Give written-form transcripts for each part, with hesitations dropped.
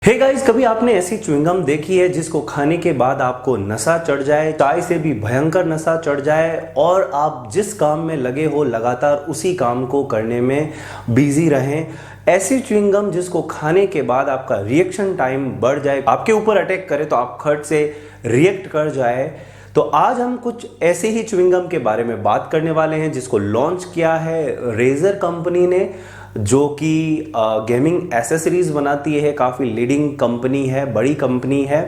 Hey guys, कभी आपने ऐसी च्युइंगम देखी है जिसको खाने के बाद आपको नशा चढ़ जाए, चाय से भी भयंकर नशा चढ़ जाए और आप जिस काम में लगे हो लगातार उसी काम को करने में बिजी रहें। ऐसी च्युइंगम जिसको खाने के बाद आपका रिएक्शन टाइम बढ़ जाए, आपके ऊपर अटैक करे तो आप खट से रिएक्ट कर जाए। तो आज हम कुछ ऐसे ही च्युइंगम के बारे में बात करने वाले हैं जिसको लॉन्च किया है रेजर कंपनी ने, जो कि गेमिंग एसेसरीज बनाती है, काफ़ी लीडिंग कंपनी है, बड़ी कंपनी है।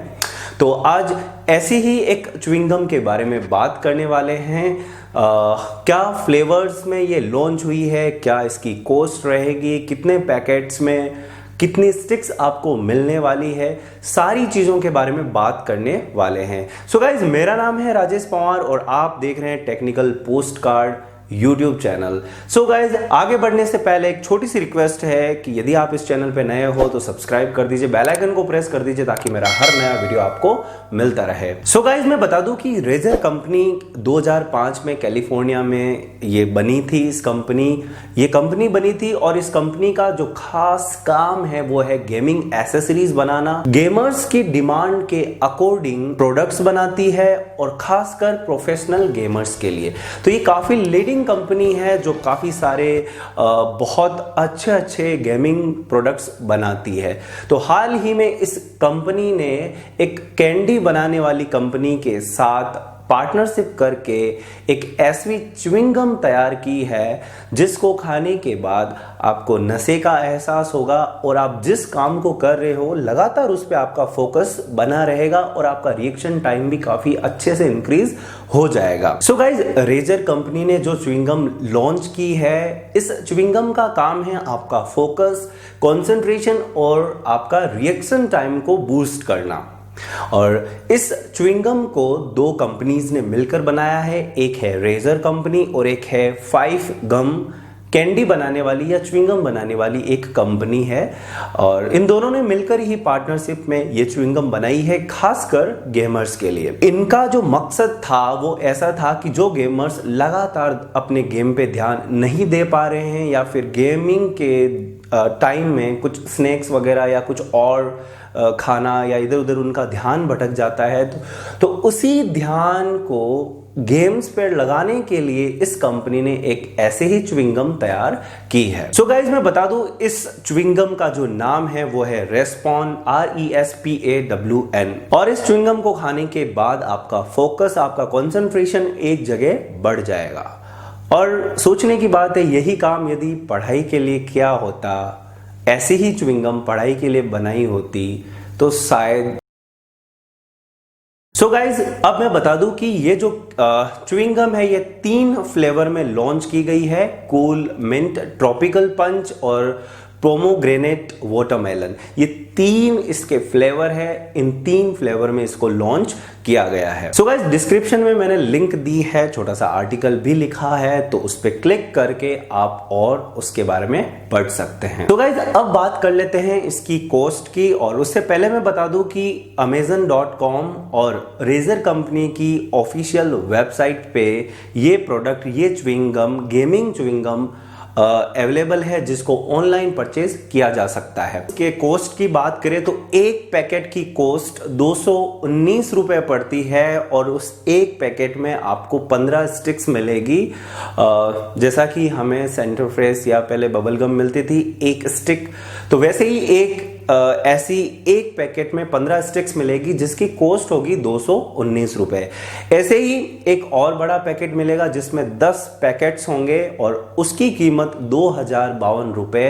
तो आज ऐसी ही एक च्युइंगम के बारे में बात करने वाले हैं। क्या फ्लेवर्स में ये लॉन्च हुई है, क्या इसकी कॉस्ट रहेगी, कितने पैकेट्स में कितनी स्टिक्स आपको मिलने वाली है, सारी चीज़ों के बारे में बात करने वाले हैं। सो गाइज, मेरा नाम है राजेश पवार और आप देख रहे हैं technical post card YouTube channel. So guys, आगे बढ़ने से पहले एक छोटी सी रिक्वेस्ट है कि यदि आप इस चैनल पे नए हो तो सब्सक्राइब कर दीजिए, बेल आइकन को प्रेस कर दीजिए ताकि मेरा हर नया वीडियो आपको मिलता रहे। सो गाइज, मैं बता दूं कि रेजर कंपनी 2005 में कैलिफोर्निया में ये बनी थी। ये कंपनी बनी थी और इस कंपनी का जो खास काम है वो है गेमिंग एसेसरीज बनाना। गेमर्स की डिमांड के अकॉर्डिंग प्रोडक्ट्स बनाती है और खासकर प्रोफेशनल गेमर्स के लिए। तो ये काफी लीडिंग कंपनी है जो काफ़ी सारे बहुत अच्छे गेमिंग प्रोडक्ट्स बनाती है। तो हाल ही में इस कंपनी ने एक कैंडी बनाने वाली कंपनी के साथ पार्टनरशिप करके एक ऐसी च्युइंगम तैयार की है जिसको खाने के बाद आपको नशे का एहसास होगा और आप जिस काम को कर रहे हो लगातार उस पर आपका फोकस बना रहेगा और आपका रिएक्शन टाइम भी काफ़ी अच्छे से इंक्रीज हो जाएगा। सो गाइज, रेजर कंपनी ने जो च्युइंगम लॉन्च की है, इस च्युइंगम का काम है आपका फोकस, कंसंट्रेशन और आपका रिएक्शन टाइम को बूस्ट करना। और इस च्युइंगम को दो कंपनीज ने मिलकर बनाया है, एक है रेजर कंपनी और एक है 5 गम कैंडी बनाने वाली या च्युइंगम बनाने वाली एक कंपनी है। और इन दोनों ने मिलकर ही पार्टनरशिप में ये च्युइंगम बनाई है, खासकर गेमर्स के लिए। इनका जो मकसद था वो ऐसा था कि जो गेमर्स लगातार अपने गेम पे ध्यान नहीं दे पा रहे हैं या फिर गेमिंग के टाइम में कुछ स्नैक्स वगैरह या कुछ और खाना या इधर उधर उनका ध्यान भटक जाता है, तो उसी ध्यान को गेम्स पर लगाने के लिए इस कंपनी ने एक ऐसे ही च्युइंगम तैयार की है। सो गाइज, मैं बता दूं, इस च्युइंगम का जो नाम है वो है रेस्पॉन, RESPAWN। और इस च्युइंगम को खाने के बाद आपका फोकस, आपका कंसंट्रेशन एक जगह बढ़ जाएगा। और सोचने की बात है, यही काम यदि पढ़ाई के लिए किया होता, ऐसी ही च्युइंगम पढ़ाई के लिए बनाई होती तो शायद। सो गाइज, अब मैं बता दूं कि ये जो च्युइंगम है ये 3 फ्लेवर में लॉन्च की गई है, कूल मिंट, ट्रॉपिकल पंच और पोमोग्रेनेट वाटरमेलन। ये 3 इसके फ्लेवर है, इन 3 फ्लेवर में इसको लॉन्च किया गया है। सो गाइस, डिस्क्रिप्शन में मैंने लिंक दी है, छोटा सा आर्टिकल भी लिखा है, तो उस पर क्लिक करके आप और उसके बारे में पढ़ सकते हैं। तो गाइस, अब बात कर लेते हैं इसकी कॉस्ट की। और उससे पहले मैं बता दूं कि Amazon.com और रेजर कंपनी की ऑफिशियल वेबसाइट पे ये प्रोडक्ट, ये च्युइंगम, गेमिंग च्युइंगम अवेलेबल है जिसको ऑनलाइन परचेज किया जा सकता है। के कॉस्ट की बात करें तो एक पैकेट की कॉस्ट 219 रुपए पड़ती है और उस एक पैकेट में आपको 15 स्टिक्स मिलेगी। जैसा कि हमें सेंटर फ्रेश या पहले बबल गम मिलती थी एक स्टिक, तो वैसे ही एक ऐसी एक पैकेट में 15 स्टिक्स मिलेगी जिसकी कॉस्ट होगी 219 रुपए। ऐसे ही एक और बड़ा पैकेट मिलेगा जिसमें 10 पैकेट्स होंगे और उसकी कीमत 2052 रुपए,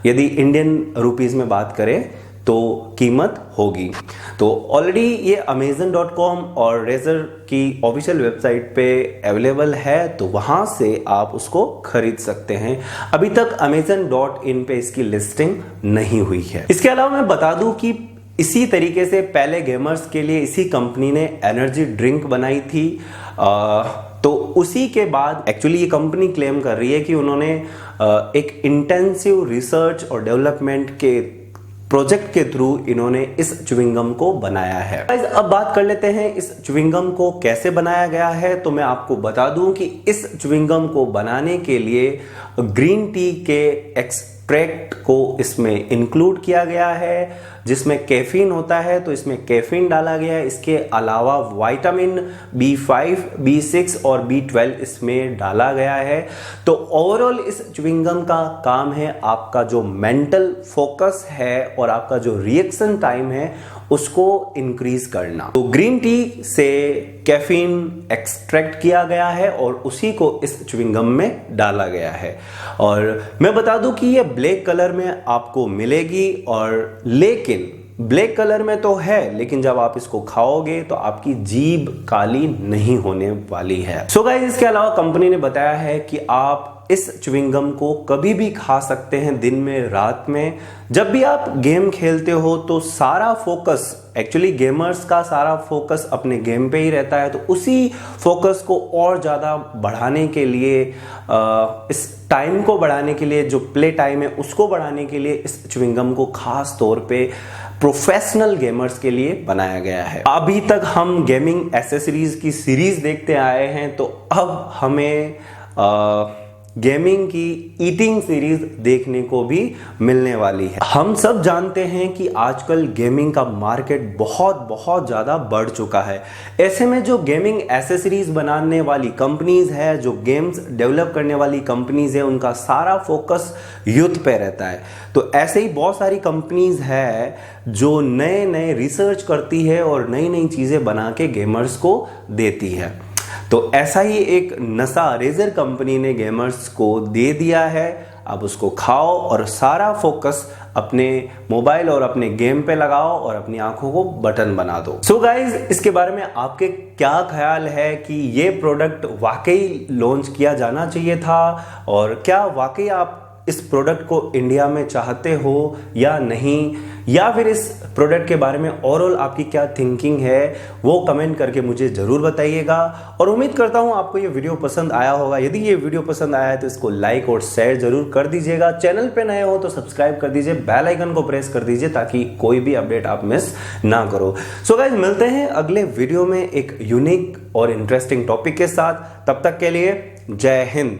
यदि इंडियन रुपीस में बात करें तो कीमत होगी। तो ऑलरेडी ये Amazon.com और रेजर की ऑफिशियल वेबसाइट पे अवेलेबल है, तो वहां से आप उसको खरीद सकते हैं। अभी तक Amazon.in पे इसकी लिस्टिंग नहीं हुई है। इसके अलावा मैं बता दूं कि इसी तरीके से पहले गेमर्स के लिए इसी कंपनी ने एनर्जी ड्रिंक बनाई थी। तो उसी के बाद एक्चुअली ये कंपनी क्लेम कर रही है कि उन्होंने एक इंटेंसिव रिसर्च और डेवलपमेंट के प्रोजेक्ट के थ्रू इन्होंने इस च्युइंगम को बनाया है। अब बात कर लेते हैं इस च्युइंगम को कैसे बनाया गया है। तो मैं आपको बता दूं कि इस च्युइंगम को बनाने के लिए ग्रीन टी के एक्सट्रैक्ट को इसमें इंक्लूड किया गया है, जिसमें कैफीन होता है तो इसमें कैफीन डाला गया है। इसके अलावा विटामिन B5, B6 और B12 इसमें डाला गया है। तो ओवरऑल इस च्युइंगम का काम है आपका जो मेंटल फोकस है और आपका जो रिएक्शन टाइम है उसको इंक्रीज करना। तो ग्रीन टी से कैफीन एक्सट्रैक्ट किया गया है और उसी को इस च्युइंगम में डाला गया है। और मैं बता दूं कि ये ब्लैक कलर में आपको मिलेगी, और लेकिन ब्लैक कलर में तो है, लेकिन जब आप इसको खाओगे तो आपकी जीभ काली नहीं होने वाली है। सो गाइस, इसके अलावा कंपनी ने बताया है कि आप इस च्युइंगम को कभी भी खा सकते हैं, दिन में, रात में। जब भी आप गेम खेलते हो तो सारा फोकस, एक्चुअली गेमर्स का सारा फोकस अपने गेम पे ही रहता है, तो उसी फोकस को और ज़्यादा बढ़ाने के लिए, इस टाइम को बढ़ाने के लिए, जो प्ले टाइम है उसको बढ़ाने के लिए इस च्युइंगम को खास तौर पे प्रोफेशनल गेमर्स के लिए बनाया गया है। अभी तक हम गेमिंग एसेसरीज की सीरीज देखते आए हैं, तो अब हमें गेमिंग की ईटिंग सीरीज देखने को भी मिलने वाली है। हम सब जानते हैं कि आजकल गेमिंग का मार्केट बहुत ज़्यादा बढ़ चुका है। ऐसे में जो गेमिंग एसेसरीज बनाने वाली कंपनीज है, जो गेम्स डेवलप करने वाली कंपनीज है, उनका सारा फोकस यूथ पे रहता है। तो ऐसे ही बहुत सारी कंपनीज है जो नए रिसर्च करती है और नई चीज़ें बना के गेमर्स को देती है। तो ऐसा ही एक नशा रेजर कंपनी ने गेमर्स को दे दिया है। अब उसको खाओ और सारा फोकस अपने मोबाइल और अपने गेम पे लगाओ और अपनी आंखों को बटन बना दो। सो गाइज, इसके बारे में आपके क्या ख्याल है कि ये प्रोडक्ट वाकई लॉन्च किया जाना चाहिए था, और क्या वाकई आप इस प्रोडक्ट को इंडिया में चाहते हो या नहीं, या फिर इस प्रोडक्ट के बारे में ओवरऑल आपकी क्या थिंकिंग है वो कमेंट करके मुझे जरूर बताइएगा। और उम्मीद करता हूं आपको ये वीडियो पसंद आया होगा। यदि ये वीडियो पसंद आया है तो इसको लाइक और शेयर जरूर कर दीजिएगा। चैनल पे नए हो तो सब्सक्राइब कर दीजिए, बेल आइकन को प्रेस कर दीजिए ताकि कोई भी अपडेट आप मिस ना करो। सो गाइस, मिलते हैं अगले वीडियो में एक यूनिक और इंटरेस्टिंग टॉपिक के साथ। तब तक के लिए जय हिंद।